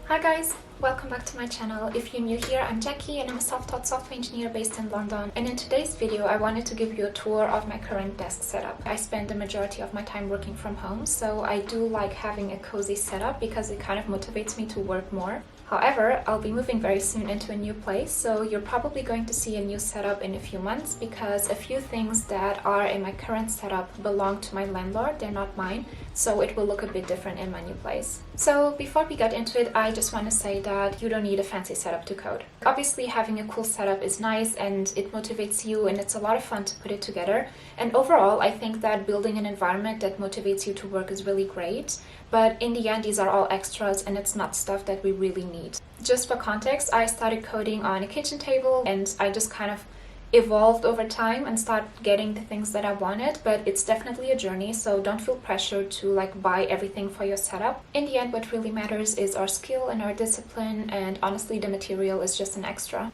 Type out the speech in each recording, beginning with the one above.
Hi guys, welcome back to my channel. If you're new here, I'm Jackie and I'm a self-taught software engineer based in London. And in today's video, I wanted to give you a tour of my current desk setup. I spend the majority of my time working from home, so I do like having a cozy setup because it kind of motivates me to work more. However, I'll be moving very soon into a new place, so you're probably going to see a new setup in a few months because a few things that are in my current setup belong to my landlord, they're not mine, so it will look a bit different in my new place. So before we get into it, I just want to say that you don't need a fancy setup to code. Obviously, having a cool setup is nice and it motivates you and it's a lot of fun to put it together. And overall, I think that building an environment that motivates you to work is really great. But in the end, these are all extras and it's not stuff that we really need. Just for context, I started coding on a kitchen table and I just kind of evolved over time and started getting the things that I wanted, but it's definitely a journey, so don't feel pressured to buy everything for your setup. In the end, what really matters is our skill and our discipline, and honestly the material is just an extra.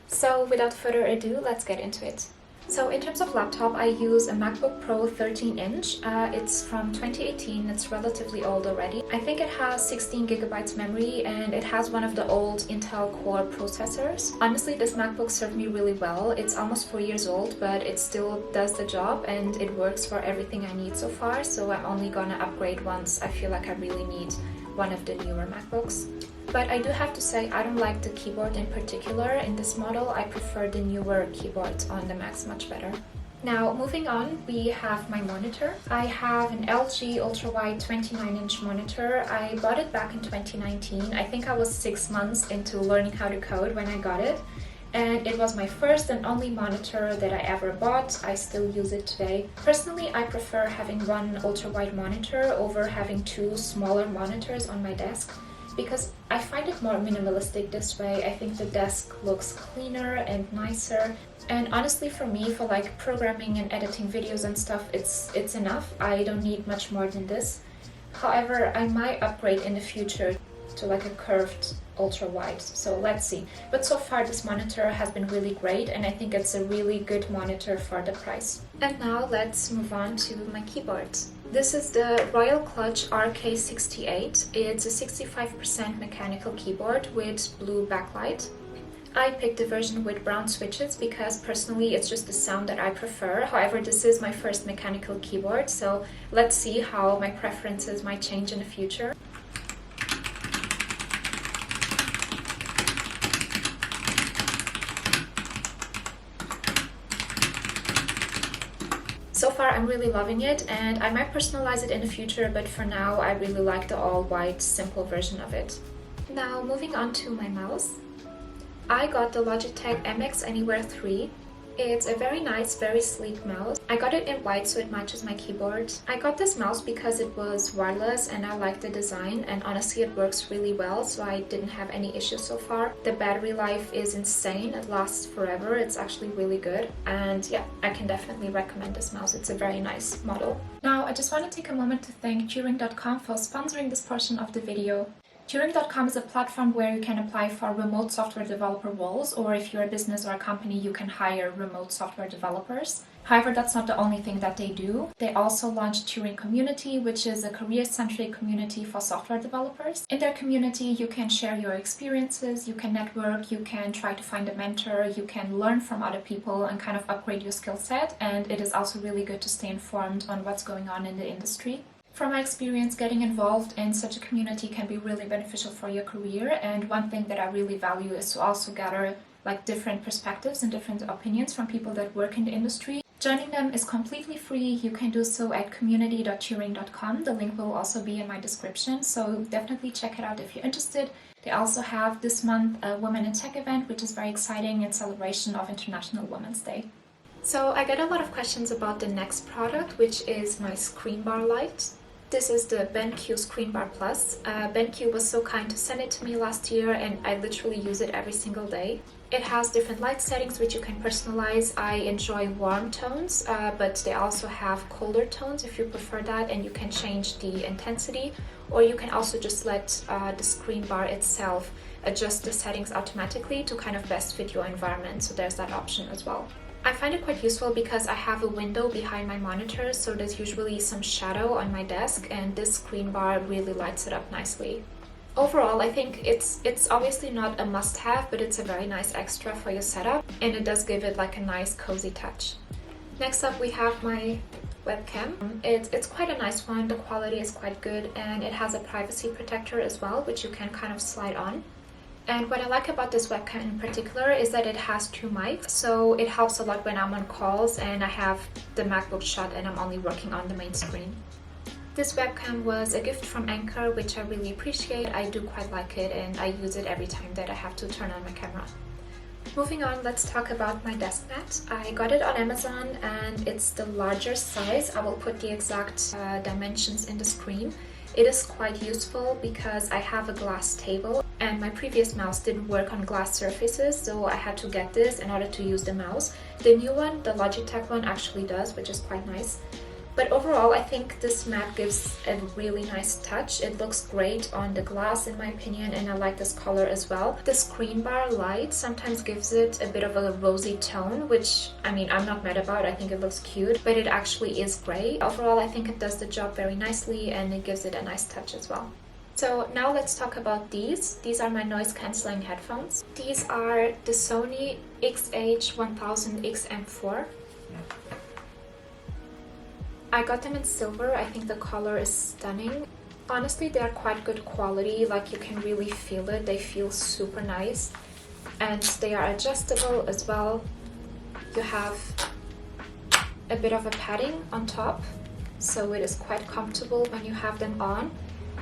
So without further ado, let's get into it. So in terms of laptop, I use a MacBook Pro 13-inch. It's from 2018, it's relatively old already. I think it has 16 gigabytes memory and it has one of the old Intel Core processors. Honestly, this MacBook served me really well. It's almost 4 years old, but it still does the job and it works for everything I need so far. So I'm only gonna upgrade once I feel like I really need one of the newer MacBooks. But I do have to say, I don't like the keyboard in particular. In this model, I prefer the newer keyboards on the Macs much better. Now, moving on, we have my monitor. I have an LG ultra-wide 29-inch monitor. I bought it back in 2019. I think I was 6 months into learning how to code when I got it. And it was my first and only monitor that I ever bought. I still use it today. Personally, I prefer having one ultra-wide monitor over having two smaller monitors on my desk, because I find it more minimalistic this way. I think the desk looks cleaner and nicer. And honestly, for me, for programming and editing videos and stuff, it's enough. I don't need much more than this. However, I might upgrade in the future to a curved ultra wide, so let's see. But so far this monitor has been really great and I think it's a really good monitor for the price. And now let's move on to my keyboard. This is the Royal Clutch RK68. It's a 65% mechanical keyboard with blue backlight. I picked the version with brown switches because personally it's just the sound that I prefer. However, this is my first mechanical keyboard, so let's see how my preferences might change in the future. So far, I'm really loving it and I might personalize it in the future, but for now, I really like the all-white, simple version of it. Now, moving on to my mouse. I got the Logitech MX Anywhere 3. It's a very nice, very sleek mouse. I got it in white so it matches my keyboard. I got this mouse because it was wireless and I like the design, and honestly it works really well, so I didn't have any issues so far. The battery life is insane, it lasts forever, it's actually really good, and yeah, I can definitely recommend this mouse. It's a very nice model. Now I just want to take a moment to thank Turing.com for sponsoring this portion of the video. Turing.com is a platform where you can apply for remote software developer roles, or if you're a business or a company, you can hire remote software developers. However, that's not the only thing that they do. They also launched Turing Community, which is a career-centric community for software developers. In their community, you can share your experiences, you can network, you can try to find a mentor, you can learn from other people and kind of upgrade your skill set. And it is also really good to stay informed on what's going on in the industry. From my experience, getting involved in such a community can be really beneficial for your career, and one thing that I really value is to also gather different perspectives and different opinions from people that work in the industry. Joining them is completely free. You can do so at community.turing.com. The link will also be in my description, so definitely check it out if you're interested. They also have this month a Women in Tech event, which is very exciting in celebration of International Women's Day. So I get a lot of questions about the next product, which is my screenbar light. This is the BenQ Screenbar Plus. BenQ was so kind to send it to me last year and I literally use it every single day. It has different light settings which you can personalize. I enjoy warm tones, but they also have colder tones if you prefer that, and you can change the intensity, or you can also just let the screen bar itself adjust the settings automatically to kind of best fit your environment, so there's that option as well. I find it quite useful because I have a window behind my monitor, so there's usually some shadow on my desk, and this screen bar really lights it up nicely. Overall, I think it's obviously not a must-have, but it's a very nice extra for your setup, and it does give it like a nice cozy touch. Next up we have my webcam. It's quite a nice one, the quality is quite good, and it has a privacy protector as well, which you can kind of slide on. And what I like about this webcam in particular is that it has 2 mics, so it helps a lot when I'm on calls and I have the MacBook shut and I'm only working on the main screen. This webcam was a gift from Anchor, which I really appreciate. I do quite like it and I use it every time that I have to turn on my camera. Moving on, let's talk about my desk mat. I got it on Amazon and it's the larger size. I will put the exact dimensions in the screen. It is quite useful because I have a glass table and my previous mouse didn't work on glass surfaces, so I had to get this in order to use the mouse. The new one, the Logitech one, actually does, which is quite nice. But overall, I think this mat gives a really nice touch. It looks great on the glass in my opinion, and I like this color as well. The screen bar light sometimes gives it a bit of a rosy tone, which, I mean, I'm not mad about. I think it looks cute, but it actually is gray. Overall, I think it does the job very nicely and it gives it a nice touch as well. So now let's talk about these. These are my noise cancelling headphones. These are the Sony XH1000XM4. I got them in silver. I think the color is stunning. Honestly, they are quite good quality, like you can really feel it. They feel super nice and they are adjustable as well. You have a bit of a padding on top, so it is quite comfortable when you have them on.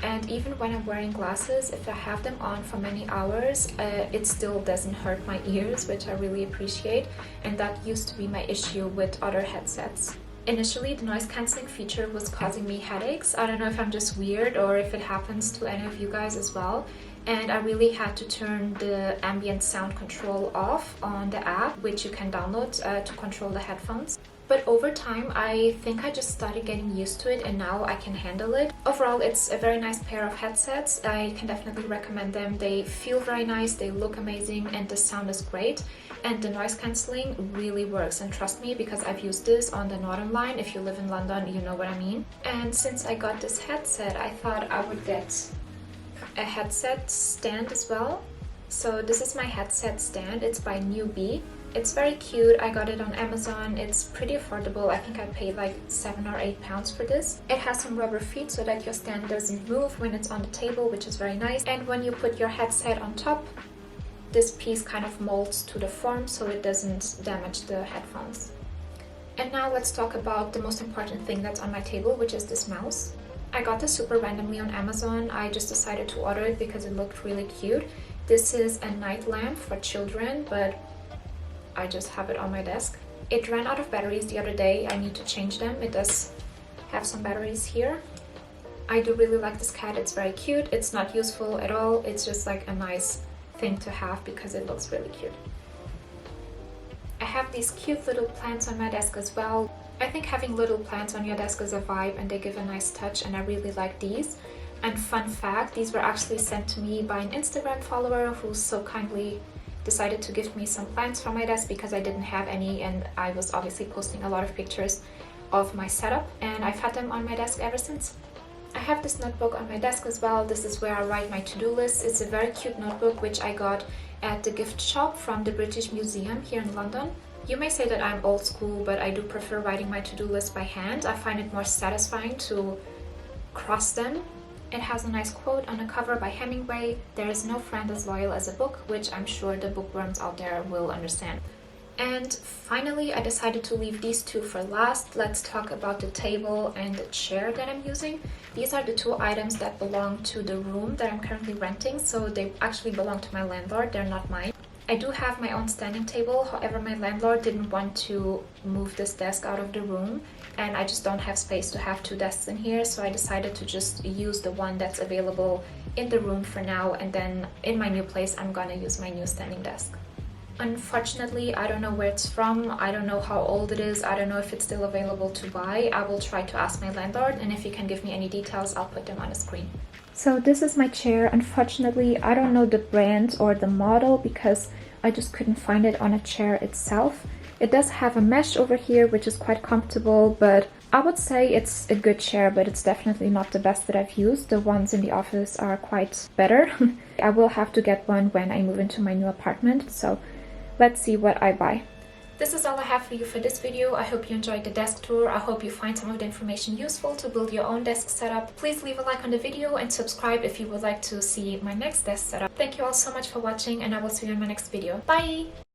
And even when I'm wearing glasses, if I have them on for many hours, it still doesn't hurt my ears, which I really appreciate. And that used to be my issue with other headsets. Initially, the noise cancelling feature was causing me headaches. I don't know if I'm just weird or if it happens to any of you guys as well. And I really had to turn the ambient sound control off on the app, which you can download to control the headphones. But over time, I think I just started getting used to it and now I can handle it. Overall, it's a very nice pair of headsets. I can definitely recommend them. They feel very nice, they look amazing, and the sound is great. And the noise cancelling really works, and trust me, because I've used this on the Northern Line. If you live in London, you know what I mean. And since I got this headset, I thought I would get a headset stand as well. So this is my headset stand. It's by Newbie. It's very cute. I got it on Amazon. It's pretty affordable. I think I paid like £7 or £8 for this. It has some rubber feet so that your stand doesn't move when it's on the table, which is very nice. And when you put your headset on top, this piece kind of molds to the form so it doesn't damage the headphones. And now let's talk about the most important thing that's on my table, which is this mouse. I got this super randomly on Amazon. I just decided to order it because it looked really cute. This is a night lamp for children, but I just have it on my desk. It ran out of batteries the other day. I need to change them. It does have some batteries here. I do really like this cat. It's very cute. It's not useful at all. It's just like a nice thing to have because it looks really cute. I have these cute little plants on my desk as well. I think having little plants on your desk is a vibe and they give a nice touch, and I really like these. And fun fact, these were actually sent to me by an Instagram follower who so kindly decided to give me some plants for my desk because I didn't have any, and I was obviously posting a lot of pictures of my setup, and I've had them on my desk ever since. I have this notebook on my desk as well. This is where I write my to-do list. It's a very cute notebook which I got at the gift shop from the British Museum here in London. You may say that I'm old school, but I do prefer writing my to-do list by hand. I find it more satisfying to cross them. It has a nice quote on the cover by Hemingway: "There is no friend as loyal as a book," which I'm sure the bookworms out there will understand. And finally, I decided to leave these two for last. Let's talk about the table and the chair that I'm using. These are the two items that belong to the room that I'm currently renting, so they actually belong to my landlord, they're not mine. I do have my own standing table, however my landlord didn't want to move this desk out of the room, and I just don't have space to have two desks in here, so I decided to just use the one that's available in the room for now, and then in my new place I'm gonna use my new standing desk. Unfortunately, I don't know where it's from, I don't know how old it is, I don't know if it's still available to buy. I will try to ask my landlord, and if he can give me any details, I'll put them on the screen. So this is my chair. Unfortunately, I don't know the brand or the model because I just couldn't find it on a chair itself. It does have a mesh over here, which is quite comfortable, but I would say it's a good chair, but it's definitely not the best that I've used. The ones in the office are quite better. I will have to get one when I move into my new apartment, so let's see what I buy. This is all I have for you for this video. I hope you enjoyed the desk tour. I hope you find some of the information useful to build your own desk setup. Please leave a like on the video and subscribe if you would like to see my next desk setup. Thank you all so much for watching, and I will see you in my next video. Bye!